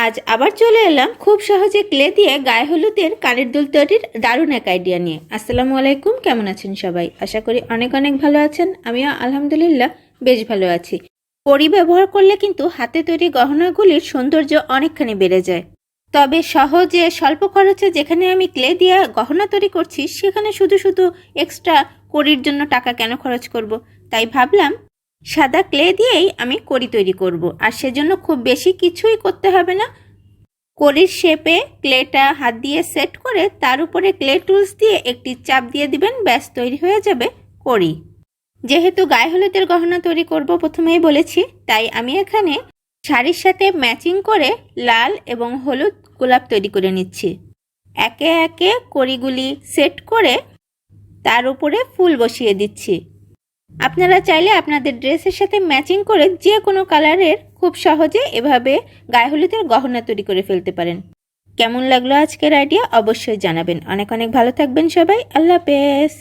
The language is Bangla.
আজ আবার চলে এলাম খুব সহজে ক্লে দিয়ে গায়ে হলুদের কানের দুল তৈরির দারুণ এক আইডিয়া নিয়ে। আসসালামু আলাইকুম, কেমন আছেন সবাই? আশা করি অনেক অনেক ভালো আছেন। আমিও আলহামদুলিল্লাহ বেশ ভালো আছি। কড়ি ব্যবহার করলে কিন্তু হাতে তৈরি গহনাগুলির সৌন্দর্য অনেকখানি বেড়ে যায়। তবে সহজে স্বল্প খরচে যেখানে আমি ক্লে দিয়ে গহনা তৈরি করছি সেখানে শুধু শুধু এক্সট্রা কড়ির জন্য টাকা কেন খরচ করব? তাই ভাবলাম সাদা ক্লে দিয়েই আমি কড়ি তৈরি করব। আর সেজন্য খুব বেশি কিছুই করতে হবে না। কড়ির শেপে ক্লেটা হাত দিয়ে সেট করে তার উপরে ক্লে টুলস দিয়ে একটি চাপ দিয়ে দিবেন, ব্যাস তৈরি হয়ে যাবে কড়ি। যেহেতু গায়ে হলুদের গহনা তৈরি করব প্রথমেই বলেছি, তাই আমি এখানে শাড়ির সাথে ম্যাচিং করে লাল এবং হলুদ গোলাপ তৈরি করে নিচ্ছি। একে একে কড়িগুলি সেট করে তার উপরে ফুল বসিয়ে দিচ্ছি। আপনারা চাইলে আপনাদের ড্রেসের সাথে ম্যাচিং করে যে কোনো কালারের খুব সহজে এভাবে গায়ে হলুদের গহনা তৈরি করে ফেলতে পারেন। কেমন লাগলো আজকের আইডিয়া অবশ্যই জানাবেন। অনেক অনেক ভালো থাকবেন সবাই। আল্লাহ হাফেজ।